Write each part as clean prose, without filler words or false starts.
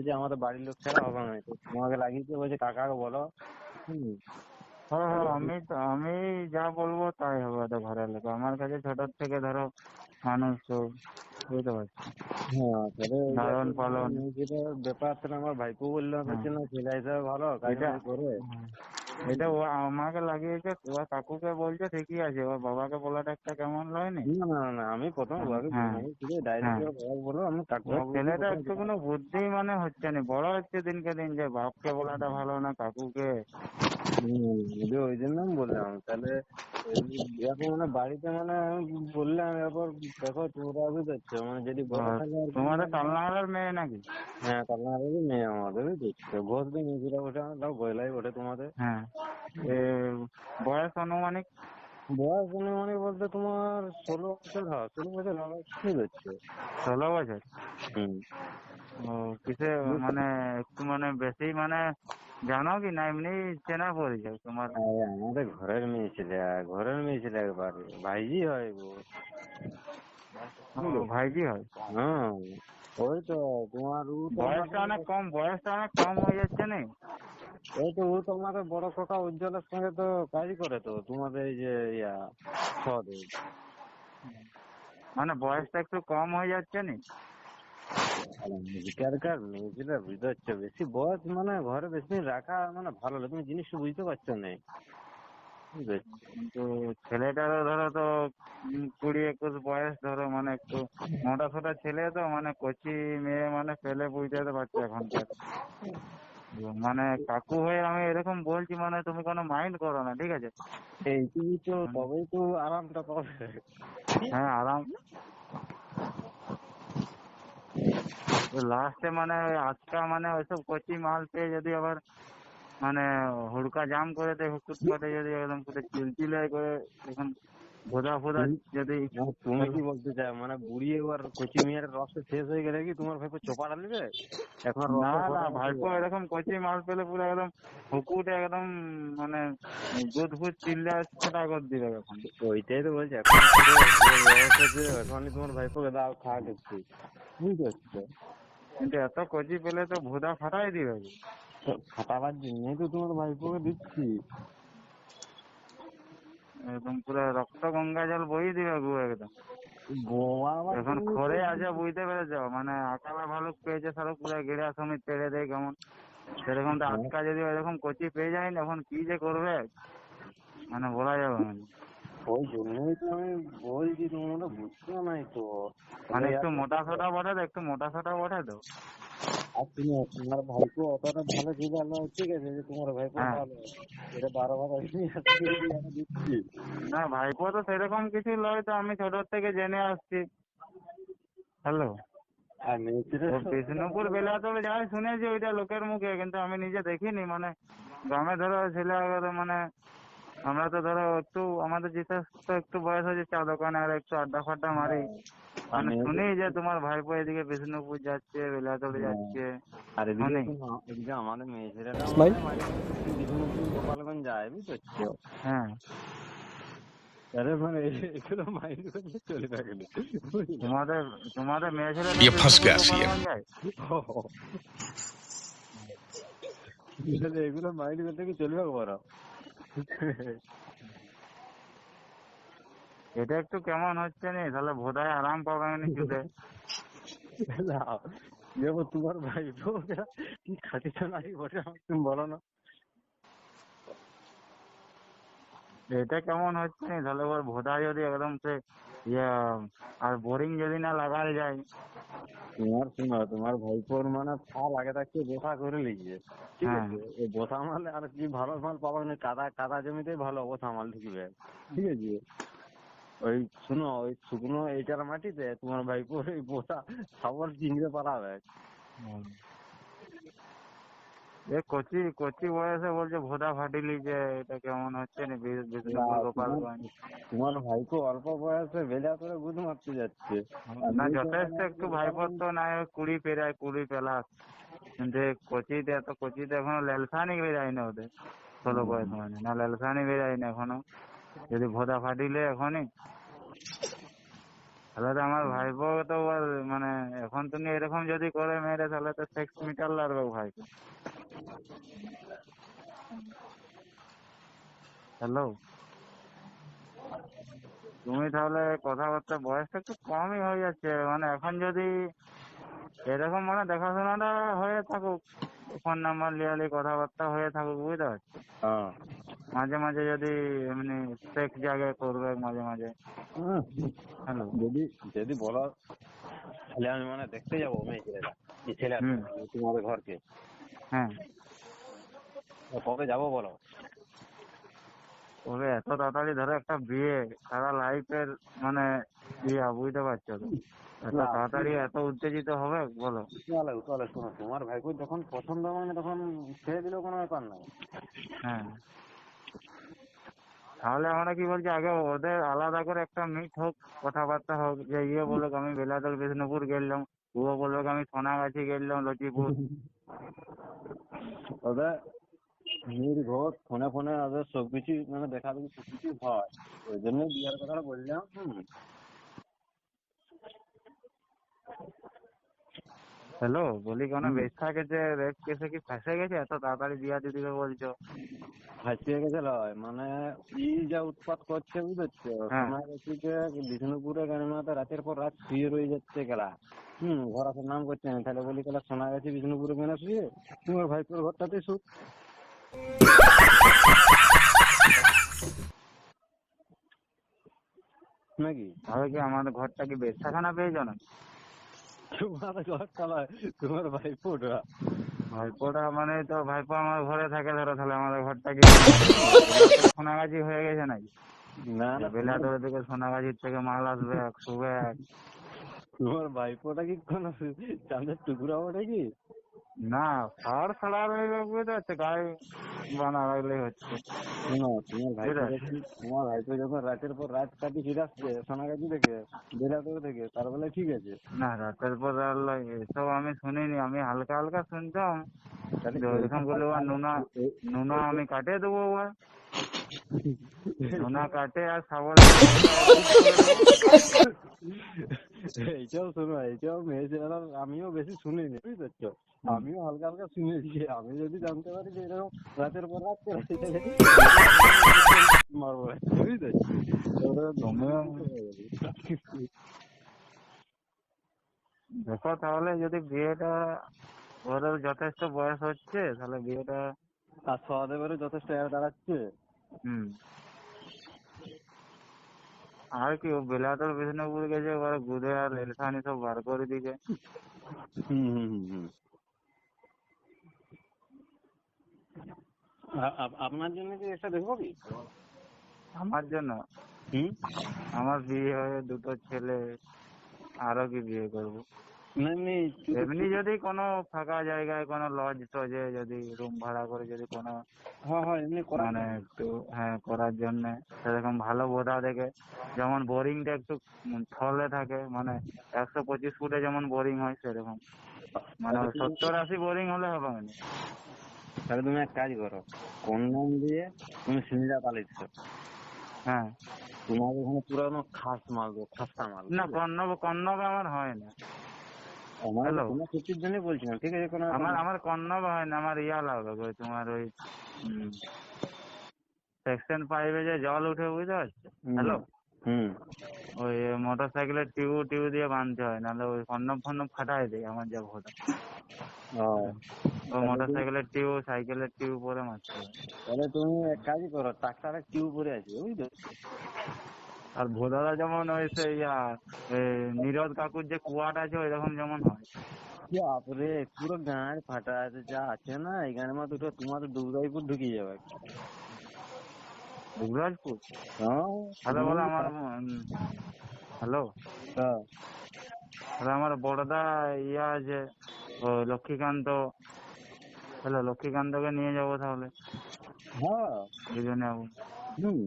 বলছে আমাদের বাড়ির লোক ছাড়া হবে না, তো তোমাকে লাগিয়েছে, বলছে কাকাকে বলো। হ্যাঁ হ্যাঁ, আমি যা বলবো তাই হবে ওদের ঘরের লোক। আমার কাছে ছোট থেকে ধরো মানুষ তো, বুঝতে পারছি, হ্যাঁ, তাহলে লালন পালন। যেটা ব্যাপার তাহলে আমার ভাইপো বললো হ্যাঁ, হচ্ছে না, ছেলে হিসাবে ভালো কাজ এটা করে। এটা ও আমাকে লাগিয়েছে, ও কাকুকে বলছে ঠিকই আছে, ওর বাবাকে বলাটা একটা কেমন লয়নি? না না না, আমি প্রথমে ওকে হ্যাঁ ডাইরেক্ট হ্যাঁ, বলো, আমি ওই কাকুমা বলছি ছেলেটা প্রথমে। একটু কোনো বুদ্ধি মানে হচ্ছে না, বড় হচ্ছে দিনকে দিন, যে বাপকে বলাটা ভালো না কাকুকে। ওই জন্য আমি বললাম তাহলে এখন মানে বাড়িতে মানে আমি বললাম, এরপর দেখো তোমরা বুঝতে মানে যদি বড় থাকে আর কি। তোমাদের কালনাগার মেয়ে নাকি? হ্যাঁ, কালনারেরই মেয়ে আমাদের, বুঝছো, ঘোষ দিয়ে মেয়েছিলা ওঠে, তাও গয়লাই ওঠে তোমাদের। হ্যাঁ, বয়স অনুমানিক? বয়স মানে বলতে তোমার 16 বছর, হয় 16 বছর হবে, ঠিক হচ্ছে। 16 বছর? হুম। ও, কিসে মানে একটু মানে বেশি মানে জানো কি না, এমনি চেনা পরিচয় তোমার? আরে আমাদের ঘরের মেয়ে ছিল একবারে, ভাইজি হয় গো। ও, ভাইজি হয়? হ্যাঁ, ওই তো তোমার ও তো বয়সটা অনেক কম হয়ে যাচ্ছে না? ওই তো ও তোমাদের বড় কাকা উজ্জ্বলের সঙ্গে তো কাজ করে, তো তোমাদের এই যে সদে। মানে বয়সটা একটু কম হয়ে যাচ্ছে না? আগেকার মেয়েছিলা বুঝতে পারছো, বেশি বয়স মানে ঘরে বেশি দিন রাখা মানে ভালো না, তুমি জিনিসটা বুঝতে পারছো না, বুঝতে পারছো? কিন্তু ছেলেটারও ধরো তো 20-21 বয়স, ধরো মানে একটু মোটা সোটা ছেলে, তো মানে কচি মেয়ে মানে পেলে বুঝতে পারছো এখনকার। মানে কাকু হয়ে আমি এরকম বলছি, মানে তুমি কোনো মাইন্ড করো না, ঠিক আছে? এইটুকু তো, তবেই তো আরামটা পাবে। হ্যাঁ, আরাম। লাস্টে মানে আজকা মানে ওইসব কচি মাল পেয়ে যদি আবার মানে হুড়কা জাম করে দেয়, হুকুট করে যদি একদম পুরো চিলচিলে করে, এখন ভোদা ফোদা যদি তুমি কি বলতে চাও মানে বুড়ি এবার কচি মেয়ের রস শেষ হয়ে গেলে কি তোমার ভাইপো চোপাটা নেবে? এখন না রসের না, ফোঁটা ভাইপো এরকম কচি মাল পেলে পুরো একদম হুকুট একদম মানে দুধ ফুট চিল্লা ছোটা করে দিবে এখন। ওইটাই তো বলছি, এখন পুরো যে বয়স হচ্ছে এখনই তোমার ভাইপোকে দাও খাওয়া দিচ্ছি, বুঝতে পারছো? কিন্তু এত কচি পেলে তো ভোদা ফাটাই দিবে। তো ফাটাবার জন্যই তো তোমার ভাইপোকে দিচ্ছি। একদম পুরো রক্ত গঙ্গা জল বই দিবে গু একদম। বোমাবার এখন জন্য তো খরে আছে, বুঝতে পেরেছো? মানে আকালা ভালুক পেয়েছে সারা, পুরো গেড়া সমেত ছেড়ে দেয় কেমন, সেরকম তো আজকা যদি এরকম কচি পেয়ে যায় না, এখন কি যে করবে মানে বলা যাবে না। ওই জন্যই তো আমি বলছি, তোমরা বুঝছো নাই তো। মানে একটু মোটা সোটা বটে তো, একটু মোটা সোটা বটে তো। আর তুমি তোমার ভাইপো অতটা ভালো ছিল না, ঠিক আছে যে তোমার ভাইপো হ্যাঁ, ভালো, এটা 12 বার আমি দিচ্ছি। না ভাইপো তো সেরকম কিছু নয়, তো আমি ছোট থেকে জেনে আসছি। হ্যালো, আর মেয়েছিলো ও বিষ্ণুপুর বেলাতলে যাই শুনেছি ওইটা লোকের মুখে, কিন্তু আমি নিজে দেখিনি। মানে গ্রামে ধরো ছেলে মানে আমরা তো ধরো একটু আমাদের যেটা তো একটু বয়স হয়েছে, চা দোকানে আর একটু আড্ডা ফাড্ডা মারি, আর মানে মেয়েদের শুনি যে তোমার ভাইপো এদিকে বিষ্ণুপুর যাচ্ছে, বেলাতলে যাচ্ছে, আর এদিকে শুনি। এদিকে আমাদের মেয়েছেলেটাও মানে মাঝে মাঝে বিষ্ণুপুর গোপালগঞ্জ যায়, বুঝতে পারছো? হ্যাঁ, আরে মানে এগুলো মাইন্ড করলে চলে থাকলে, বুঝলে? তোমাদের তোমাদের মেয়ে ছেলে ये फंस বিষ্ণুপুর गया सीएम। গোপালগঞ্জ যায়? এগুলো মাইন্ড করতে কি চলবে বলো? এটা একটু কেমন হচ্ছে নি, তাহলে বোধহয় আরাম পাবে না চুলে। না, যেমন তোমার ভাইপো কি খাটিছো নাকি বটে, আমাকে তুমি বলো না। এটা কেমন হচ্ছে নি, তাহলে ওর ভোদা যদি একদম সে ইয়ে আর বোরিং যদি না লাগাই যায়। তোমার ভাইপোর মানে ফাল আগে থাকতে বসা করে লিখছে, ঠিক হ্যাঁ, আছে? ও বসা মাল আর কি ভালো মাল পাবা না, কাদা কাদা জমিতেই ভালো বসা মাল ঢুকবে, ঠিক আছে? ওই শুনো, ওই শুকনো এইটার মাটিতে তোমার ভাইপো ওই বসা সবল চিংড়ে পালাবে। এ কচি কচি বয়সে বলছে ভোদা ফাটিলি, যে এটা কেমন হচ্ছে নি না, বিষ্ণুপুর গোপালগঞ্জ। তোমার ভাইপো অল্প বয়সে বেলা করে গুদ মারতে যাচ্ছে। আর না মেয়ে তো যথেষ্ট মানে একটু ভাইপোর তো না 20 পেরায়, 20 প্লাস, কিন্তু কচিতে এত কচিতে এখনো লেলসানি বেরায় না ওদের। 16 বয়স মানে না, লেলসানি বেরায় না এখনো, যদি ভোদা ফাটিলে এখনই। তাহলে তো আমার ভাইপো তো মানে এখন তুমি এরকম যদি করে মেয়েরা তাহলে তো সেক্স মিটার লাগবে ভাইকে। হ্যালো, তুমি তাহলে কথাবার্তা বয়সটা একটু কমই হয়ে যাচ্ছে, মানে এখন যদি এরকম মানে দেখাশোনাটা হয়ে থাকুক, ফোন নাম্বার লিয়ালি কথাবার্তা হয়ে থাকুক, বুঝতে পারছো? হ্যাঁ মাঝে মাঝে যদি এমনি সেক্স জাগে করবে মাঝে মাঝে। হ্যালো। যদি যদি বলো তাহলে আমি মানে দেখতে যাবো মেয়ে ছেলেটা, এই ছেলে হুম। তোমাদের ঘরকে। হ্যাঁ, কবে যাবো বলো? তবে এত তাড়াতাড়ি ধরো একটা বিয়ে সারা লাইফের মানে ইয়া, বুঝতে পারছো তো? এত না তাড়াতাড়ি এত উত্তেজিত হবে বলো? তাহলে তাহলে শোনো, তোমার ভাইকে যখন পছন্দ মানে তখন ছেড়ে দিলেও কোনো ব্যাপার নাই। হ্যাঁ, তাহলে আমরা কি বলছি, আগে ওদের আলাদা করে একটা মিট হোক, কথাবার্তা হোক, যে ইয়ে বলুক আমি বেলাদল বিষ্ণুপুর গেলাম, ও বলুক আমি সোনাগাছি গেলাম লচিপুর। ওদের নির্ভর ফোনে ফোনে ওদের সবকিছু মানে দেখা দেখি সবকিছু হয়, ওই জন্য বিয়ার কথাটা বললাম। হ্যালো, বলি কোনো বেশ্যা গেছে, রেপ কেসে কি ফাঁসে গেছে, এত তাড়াতাড়ি বিয়া দিয়ে দিবে বলছো? ফাঁসিয়ে গেছে লয়, মানে ই যা উৎপাত করছে বুঝেছো, হ্যাঁ, শোনা গেছে যে বিষ্ণুপুরে গাড়িমাতে রাতের পর রাত শুয়ে রয়ে যাচ্ছে গেলা। ঘর আসার নাম করছে না, তাহলে বলি গেলা শোনা গেছে বিষ্ণুপুরে কেন শুয়ে, তোমার ভাইপোর ঘরটাতে শুক নাকি। তাহলে কি আমাদের ঘরটা কি বেশ্যাখানা পেয়েছো না? তোমার ঘরটা নয়, তোমার ভাইপোটা। ভাইপোটা মানে তো ভাইপো আমার ঘরে থাকে ধরো, তাহলে আমাদের ঘরটা কি সোনাগাছি হয়ে গেছে নাকি? না না, বেলাদলের দিকে সোনাগাছির থেকে মাল আসবে এক শুবে এক। তোমার ভাইপোটা কি কোনো চাঁদের টুকরা ওঠে কি? না, ছাড় ছাড়া রইবে, বুঝতে পারছো, গায়ে বানা লাগলেই হচ্ছে। শোনো, তোমার ভাইপো যখন রাতের পর রাত কাটি ফিরে আসছে সোনাগাছি থেকে, বেলাদল থেকে, তার বেলায় ঠিক আছে। না, রাতের পর রাত লাগে এসব আমি শুনিনি, আমি হালকা হালকা শুনতাম তাহলে যে ওইরকম করলে ও নুনা নুনা আমি কাটে দেবো, ও নুনা কাটে আর সাবল এইটাও শোনো, এইটাও মেয়ে ছেলেরা আমিও বেশি শুনিনি, বুঝতে পারছো, আমিও হালকা হালকা শুনেছি। আমি যদি জানতে পারি যে এরকম রাতের পর রাত করে মারবো, বুঝতে তুমিও পারছি। দেখো, তাহলে যদি বিয়েটা ওদের যথেষ্ট বয়স হচ্ছে তাহলে বিয়েটা। আর সহদেবেরও যথেষ্ট দাঁড়াচ্ছে। হুম। আর কি, ও বেলাতল বিষ্ণুপুর গেছে, ওরা গুদে আর লেলখানি সব বার করে দিকে। হুম হুম হুম হুম। আপনার জন্য কি একটা দেখবো কি? আমার জন্য? হুম। আমার বিয়ে হয়ে দুটো ছেলে, আরো কি বিয়ে করবো? এমনি এমনি যদি কোনো ফাঁকা জায়গায় কোনো লজ টজে যদি রুম ভাড়া করে যদি কোনো হ্যাঁ হ্যাঁ এমনি করা মানে যায়। একটু, হ্যাঁ, করার জন্য সেরকম ভালো বোধা দেখে, যেমন বোরিংটা একটু থলে থাকে, মানে 125 ফুটে যেমন বোরিং হয় সেরকম, মানে 70-80 বোরিং হলে হবে না। তাহলে তুমি এক কাজ করো, কন্ডম দিয়ে তুমি সিলিন্ডার পালিয়েছ, হ্যাঁ। তোমার ওখানে পুরানো খাস মাল দেবো, খাসা মাল। না, কন্নব আমার হয় না। আমার হ্যালো, তোমার সত্যির জন্যই বলছিলাম, ঠিক আছে কোনো ব্যাপার না। আমার কন্নব হয় না, আমার ইয়া লাগবে ওই তোমার ওই সেকশন 5 যে জল উঠে, বুঝতে পারছো? হ্যালো, হুম। ওই মোটর সাইকেলের টিউ দিয়ে বাঁধতে হয়, নাহলে ওই কন্নব ফন্নব ফাটাই দেয় আমার যা ভোটা। ও ও মোটর সাইকেলের টিউ, সাইকেলের টিউ পরে মারতে হয়। তাহলে তুমি এক কাজই করো, ট্রাক্টরের টিউব পরে আছে বুঝছো। আর ভোদাদা যেমন ওই সে ইয়া নীরদ কাকুর যে কুয়াটা আছে ওইরকম যেমন হয়। বাপরে, পুরো গাঁয়ের ফাটা আছে যা আছে না, এই গানের মধ্যে দুটো তোমাদের দুর্গাইপুর ঢুকিয়ে যাবে। দুবরাজপুর? হ্যাঁ। তাহলে বলো আমার হ্যালো, হ্যাঁ তাহলে আমার বড়দা ইয়া আছে, ও লক্ষ্মীকান্ত। হ্যালো, লক্ষ্মীকান্তকে নিয়ে যাবো তাহলে, হ্যাঁ। দুজনে যাবো। হুম।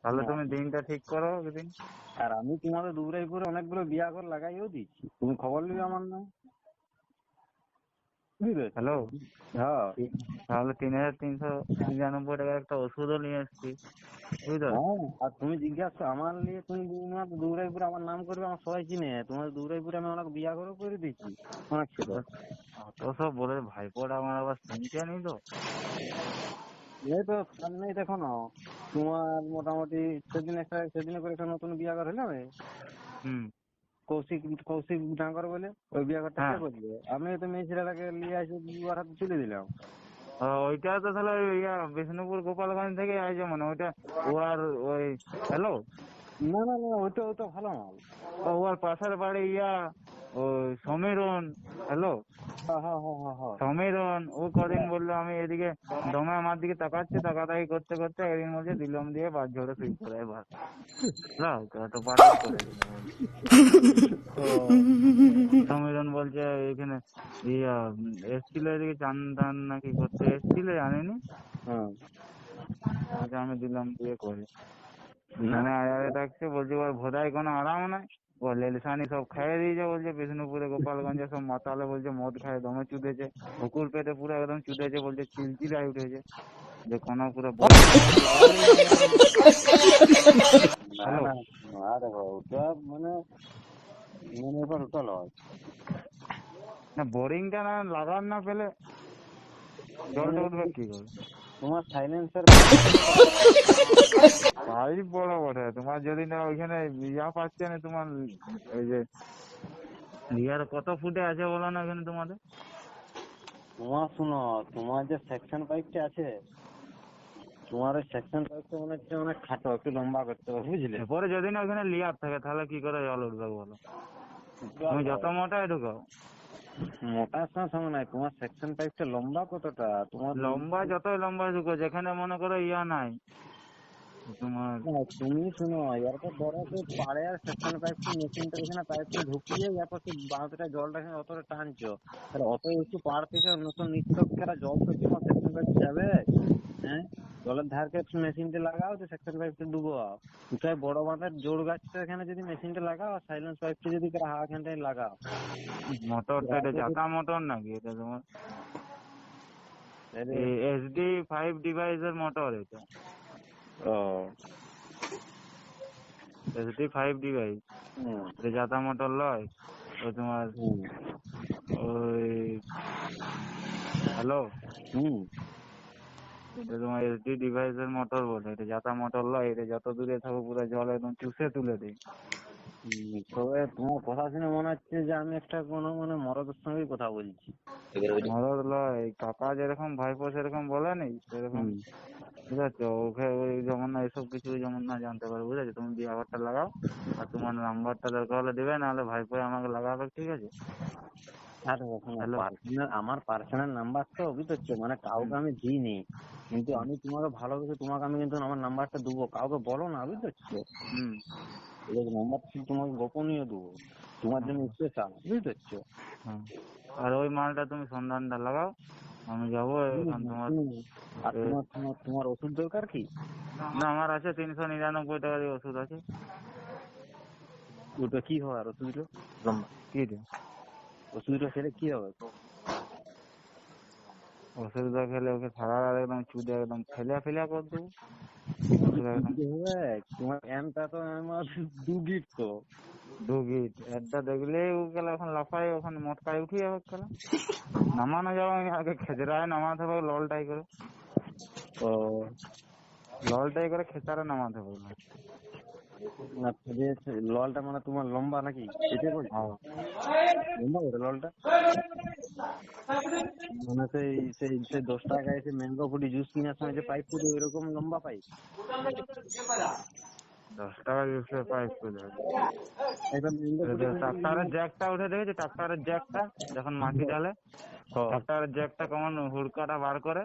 তাহলে তুমি দিনটা ঠিক করো একদিন। আর আমি তোমাদের দুবরাইপুরে অনেকগুলো বিয়া ঘর লাগাইও দিচ্ছি, তুমি খবর নিবে আমার না, বুঝলে। হ্যালো, হ্যাঁ। তাহলে 3399 টাকার একটা ওষুধও নিয়ে এসছি। বুঝলে? আর তুমি জিজ্ঞাসা আমার নিয়ে তুমি দুরাইপুরে আমার নাম করবে, আমার সবাই চিনে। তোমার দুরাইপুরে আমি অনেক বিয়া করে দিয়েছি অনেক ছেলে। অত সব বলে ভাইপোটা আমার আবার শুনতে নি তো। এই তো সামনেই দেখো না, তোমার মোটামুটি সেদিনে করে একটা নতুন বিয়া করে হলো কৌশিক ডাঙ্গর বলে, ওই বিয়া করতে কে করবে? আমি তো মেয়ে ছেলেটাকে নিয়ে আসে বিবার হাতে তুলে দিলাম। ওইটা তো তাহলে বিষ্ণুপুর গোপালগঞ্জ থেকে আসছে মানে ওইটা। ও আর ওই হ্যালো না ওইটা ভালো মাল। ওর পাশের বাড়ি ওই সমীরন। হ্যালো সমীরন, ও কদিন বললো আমি এদিকে দমে আমার দিকে তাকাচ্ছি, তাকাতাকি করতে করতে একদিন বলছে দিলম দিয়ে বাদ ঝরে শুই পড়ে। এবার তো পার্টি করে সমীরন বলছে এখানে এসছিল এদিকে চান টান নাকি করতে এসছিল, জানিনি। আমি দিলাম দিয়ে করে মানে আয়ারে ডাকছে, বলছে ওর ভোদায় কোনো আরাম নাই, ও লেলসানি সব খাইয়ে দিয়েছে। বলছে বিষ্ণুপুরে গোপালগঞ্জে সব মাতালে বলছে মদ খায় দমে চুদেছে, হুকুর পেটে পুরো একদম চুদেছে। বলছে চিলচিলায় উঠেছে যে কোনো পুরো বোরিংটা না লাগার না পেলে জলটা উঠবে কি করে? তোমার সাইলেন্সার পাইপ বড় বটে তোমার, যদি না ওইখানে পাচ্ছে না তোমার ওই যে কত ফুটে আছে বলো না ওখানে তোমাদের? তোমার শুনো, তোমার যে সেকশন পাইপটা আছে, তোমার ওই সেকশন পাইপটা মনে হচ্ছে অনেক খাটো, একটু লম্বা করতে হবে, বুঝলে? পরে যদি না ওখানে লিয়ার থাকে তাহলে কি করে জল উঠবে বলো? তুমি যত মোটায় ঢুকাও। মোটার সঙ্গে নাই, তোমার সেকশন পাইপটা লম্বা কতটা? তোমার লম্বা যতই লম্বা ঢুকো, যেখানে মনে করো নাই তোমার। তুমি শুনো, এরপর ধরো পাড়ে আর সেকশন পাইপটা মেশিনটা এখানে পাইপটা ঢুকিয়ে এরপর বাঁধটা জলটা এখানে অতটা টানছো, তাহলে অত একটু পাড় থেকে নতুন নিত্যকেরা জল তো তোমার সেকশন পাইপ যাবে। হ্যাঁ, জলের ধারকে মেশিনটা লাগাও, তো সেকশন পাইপটা ডুবোও। কোথায় বড় বাঁধের জোর গাছটা এখানে যদি মেশিনটা লাগাও, সাইলেন্স পাইপটা যদি এখানটায় লাগাও। মোটরটা এটা জাতা মোটর নাকি এটা তোমার? SD5 ডিভাইসের মোটর এটা। SD5 ডিভাইস এটা জাতা মোটর লয়। ও তোমার ওই হ্যালো এটা তোমার SD ডিভাইসের মোটর বলে, এটা জাতা মোটর লয়। এটা যত দূরে থাকো পুরো জল একদম চুষে তুলে দেয়। তবে তোমার কথা শুনে মনে হচ্ছে যে আমি একটা কোনো মরদের সঙ্গেই কথা বলছি। মরদ লয়, কাকা যেরকম ভাইপো সেরকম বলেনি সেরকম, বুঝেছো? ওকে ওই যেমন না এসব কিছু যেমন না জানতে পারে, বুঝেছো? তুমি বিয়ারটা লাগাও আর তোমার নাম্বারটা দরকার হলে দেবে, নাহলে ভাইপো আমাকে লাগাবে, ঠিক আছে? আমার পার্সোনাল নাম্বার তো, বুঝতে মানে কাউকে আমি দিইনি, কিন্তু আমি তোমাকে ভালোবেসে তোমাকে আমি কিন্তু আমার নাম্বারটা দেবো, কাউকে বলো না, বুঝতে নাম্বারটা তোমাকে গোপনীয় দেবো, তোমার জন্য স্পেশাল, বুঝতে? আর ওই মালটা তুমি সন্ধানটা লাগাও, আমি যাবো। তোমার ওষুধ দরকার কি? না আমার আছে 399 টাকা দিয়ে ওষুধ আছে। ওটা কি হয় আর ওষুধটা? কি রে ওষুধটা খেলে কি হবে? ওষুধটা খেলে ওকে সারা রাত একদম চুদে একদম ফেলিয়া করে দেবো। তোমার এমটা তো আমার 2 গিট তো। 2 গিট একটা দেখলেই ও গেলে এখন লাফাই, ওখানে মটকায় উঠি যাবে খেলা। নামানো যাবে, আমি আগে খেজরায় নামাতে হবে ললটাই করে। ললটাই করে খেচারে নামাতে হবে। ললটা মানে তোমার লম্বা নাকি? এটাই বলছি লম্বা করে ললটা, মানে সেই 10 টাকায় এসে ম্যাঙ্গো ফুটি জুস কেনার সময় যে পাইপ ফুটি ওইরকম লম্বা পাইপ। 10 টাকা জুসের পাইপ করে ট্রাক্টরের জ্যাকটা উঠে দেখেছি, ট্রাক্টরের জ্যাকটা যখন মাটি ঢালে ট্রাক্টরের জ্যাকটা কেমন হুড়কাটা বার করে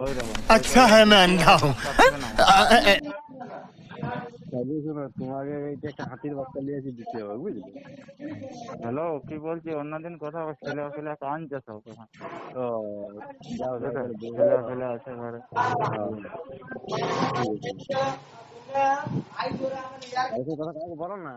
ওই রকম। আচ্ছা হ্যাঁ मैं अंधा हूँ। তোমাকে একটা হাতির বাচ্চা নিয়ে এসে দিতে হবে, বুঝলি? হ্যালো, কি বলছি অন্যদিন কথা ছেলে কাঁদছে সব। ছেলে আছে ঘরে। কথা বলো না।